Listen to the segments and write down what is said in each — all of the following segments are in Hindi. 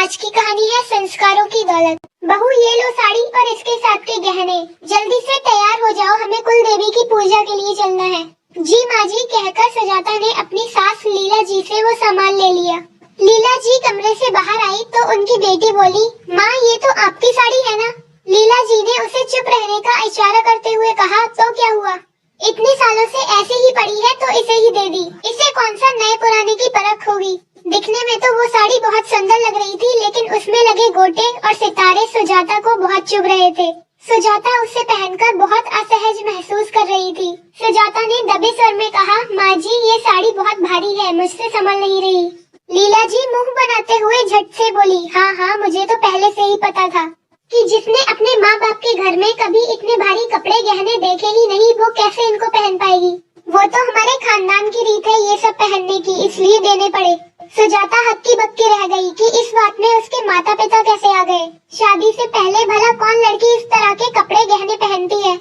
आज की कहानी है संस्कारों की दौलत। बहू ये लो साड़ी और इसके साथ के गहने, जल्दी से तैयार हो जाओ, हमें कुल देवी की पूजा के लिए चलना है। जी माँ जी कहकर सुजाता ने अपनी सास लीला जी से वो सामान ले लिया। लीला जी कमरे से बाहर आई तो उनकी बेटी बोली, माँ ये तो आपकी साड़ी है ना? लीला जी ने उसे चुप रहने का इशारा करते हुए कहा, तो क्या हुआ, इतने सालों से ऐसे ही पड़ी है तो इसे ही दे दी, इसे कौन सा नए पुराने की परख होगी। दिखने में तो वो साड़ी बहुत सुंदर लग रही थी, लेकिन उसमें लगे गोटे और सितारे सुजाता को बहुत चुभ रहे थे। सुजाता उसे पहनकर बहुत असहज महसूस कर रही थी। सुजाता ने दबे स्वर में कहा, माँ जी ये साड़ी बहुत भारी है, मुझसे संभल नहीं रही। लीला जी मुंह बनाते हुए झट से बोली, हाँ मुझे तो पहले से ही पता था कि जिसने अपने माँ बाप के घर में कभी इतने भारी कपड़े गहने देखे ही नहीं, वो कैसे इनको पहन पाएगी। वो तो हमारे खानदान की रीत है ये सब पहनने की, इसलिए देने पड़े। सुजाता हक्की बक्की रह गई कि इस बात में उसके माता पिता कैसे आ गए। शादी से पहले भला कौन लड़की इस तरह के कपड़े गहने पहनती है।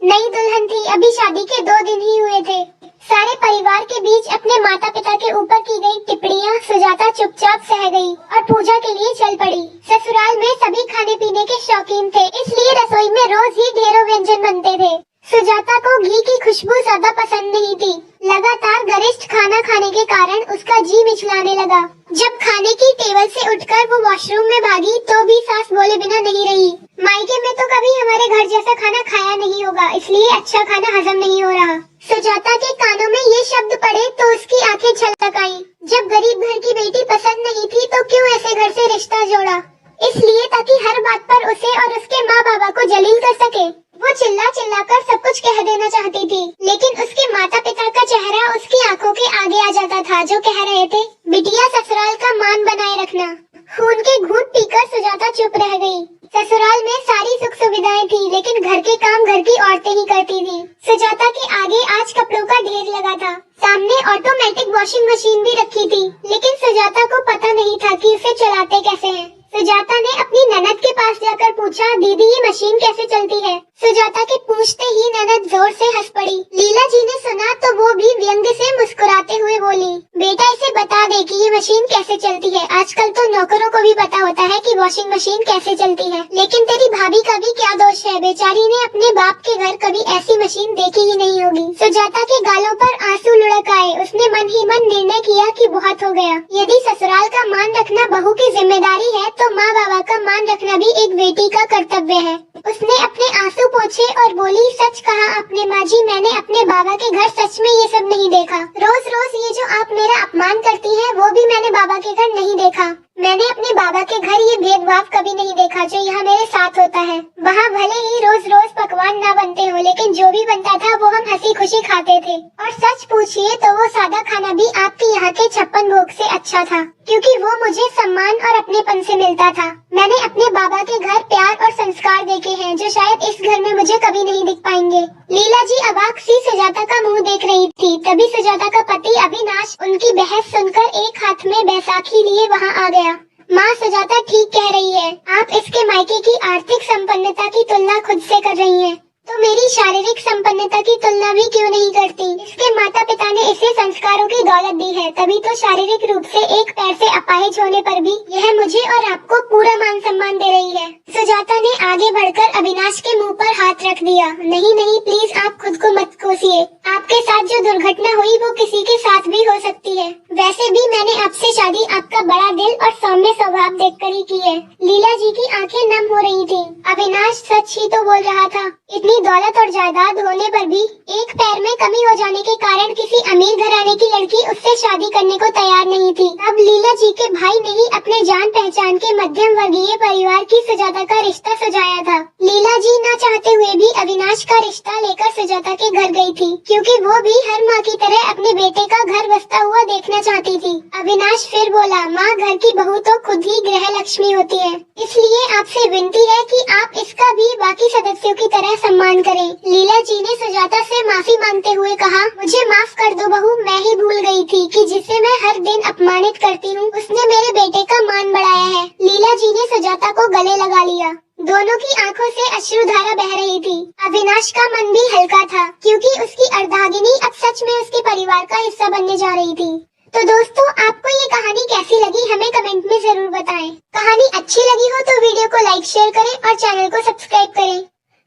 नई दुल्हन थी, अभी शादी के 2 दिन ही हुए थे। सारे परिवार के बीच अपने माता पिता के ऊपर की गई टिप्पणियां सुजाता चुपचाप सह गई और पूजा के लिए चल पड़ी। ससुराल में सभी खाने पीने के शौकीन थे, इसलिए रसोई में रोज ही ढेरों व्यंजन बनते थे। सुजाता को घी की खुशबू ज्यादा पसंद नहीं थी। लगातार गरिष्ठ खाना खाने के कारण उसका जी मिचलाने लगा। जब खाने की टेबल से उठकर वो वॉशरूम में भागी तो भी सास बोले बिना नहीं रही। मायके में तो कभी हमारे घर जैसा खाना खाया नहीं होगा, इसलिए अच्छा खाना हजम नहीं हो रहा। सुजाता के कानों में ये शब्द पड़े तो उसकी आंखें छलक आईं। जब गरीब घर की बेटी पसंद नहीं थी तो क्यों ऐसे घर से रिश्ता जोड़ा? इसलिए ताकि हर बात पर उसे और उसके माँ बाबा को जलील कर सके। वो चिल्ला कर सब कुछ कह देना चाहती थी, लेकिन उसके माता पिता का चेहरा उसकी आंखों के आगे आ जाता था, जो कह रहे थे, बिटिया ससुराल का मान बनाए रखना। खून के घूंट पीकर सुजाता चुप रह गई। ससुराल में सारी सुख सुविधाएं थी, लेकिन घर के काम घर की औरतें ही करती थी। सुजाता के आगे आज कपड़ों का ढेर लगा था। सामने ऑटोमेटिक वॉशिंग मशीन भी रखी थी, लेकिन सुजाता को पता नहीं था कि उसे चलाते कैसे हैं। सुजाता ने अपनी ननद के पास जाकर पूछा, दीदी ये मशीन कैसे चलती है? सुजाता के पूछते ही ननद जोर से हंस पड़ी। लीला जी ने सुना तो वो भी व्यंग्य से मुस्कुराते हुए बोली, बेटा इसे बता दे कि ये मशीन कैसे चलती है। आजकल तो नौकरों को भी पता होता है कि वॉशिंग मशीन कैसे चलती है, लेकिन तेरी भाभी का भी क्या दोष है, बेचारी ने अपने बाप के घर कभी ऐसी मशीन देखी ही नहीं होगी। सुजाता के गालों पर आंसू लुढ़क आए। उसने मन ही मन निर्णय किया कि बहुत हो गया। यदि ससुराल का मान रखना बहू की जिम्मेदारी है तो माँ बाबा का मान रखना भी एक बेटी का कर्तव्य है। उसने अपने आंसू पोंछे और बोली, सच कहा आपने माँ जी, मैंने अपने बाबा के घर सच में ये सब नहीं देखा। रोज रोज ये जो आप मेरा अपमान करती हैं, वो भी मैंने बाबा के घर नहीं देखा। मैंने अपने बाबा के घर ये भेदभाव कभी नहीं देखा जो यहाँ मेरे साथ होता है। वहाँ भले ही रोज रोज पकवान ना बनते हो, लेकिन जो भी बनता था वो हम हंसी खुशी खाते थे। और सच पूछिए तो वो सादा खाना भी आपके यहाँ के 56 भोग से अच्छा था, क्योंकि वो मुझे सम्मान और अपनेपन से मिलता था। मैंने अपने बाबा के घर प्यार और संस्कार देखे हैं, जो शायद इस घर में मुझे कभी नहीं दिख पाएंगे। लीला जी अवाक सी सुजाता का मुंह देख रही थी। तभी सुजाता का पति अविनाश उनकी बहस सुनकर एक हाथ में बैसाखी लिए वहाँ आ गया। माँ सुजाता ठीक कह रही है, आप इसके मायके की आर्थिक संपन्नता की तुलना खुद से कर रही हैं, तो मेरी शारीरिक संपन्नता की तुलना भी क्यों नहीं करती? इसके माता पिता ने इसे संस्कारों की दौलत दी है, तभी तो शारीरिक रूप से एक पैर से अपाहिज होने पर भी यह मुझे और आपको पूरा मान सम्मान दे रही है। सुजाता ने आगे बढ़कर अविनाश के मुंह पर हाथ रख दिया। नहीं प्लीज आप खुद को मत कोसिए। आपके साथ जो दुर्घटना हुई वो किसी के साथ भी हो सकती है। वैसे भी मैंने आपसे शादी आपका बड़ा दिल और सौम्य स्वभाव देखकर ही की है। लीला जी की आंखें नम हो रही थी। अविनाश सच ही तो बोल रहा था। इतनी दौलत और जायदाद होने पर भी एक पैर में कमी हो जाने के कारण किसी अमीर घराने की लड़की उससे शादी करने को तैयार नहीं थी। अब लीला जी के भाई ने ही अपने जान पहचान के मध्यम वर्गीय परिवार की सुजाता का रिश्ता सजाया था। लीला जी न चाहते हुए भी अविनाश का रिश्ता लेकर सुजाता के घर गई थी, क्योंकि वो भी हर माँ की तरह अपने बेटे का घर बसता हुआ देखना चाहती थी। अविनाश फिर बोला, माँ घर की बहू तो खुद ही गृह लक्ष्मी होती है, इसलिए आपसे विनती है कि आप इसका भी बाकी सदस्यों की तरह सम्मान करें। लीला जी ने सुजाता से माफी मांगते हुए कहा, मुझे माफ कर दो बहू, मैं ही भूल गई थी कि जिसे मैं हर दिन अपमानित करती हूँ उसने मेरे बेटे का मान बढ़ाया है। लीला जी ने सुजाता को गले लगा लिया। दोनों की आंखों से अश्रुधारा बह रही थी। अविनाश का मन भी हल्का था, क्योंकि उसकी अर्धांगिनी अब सच में उसके परिवार का हिस्सा बनने जा रही थी। तो दोस्तों, आपको ये कहानी कैसी लगी हमें कमेंट में जरूर बताएं। कहानी अच्छी लगी हो तो वीडियो को लाइक शेयर करें और चैनल को सब्सक्राइब करें।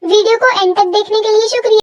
वीडियो को एंड तक देखने के लिए शुक्रिया।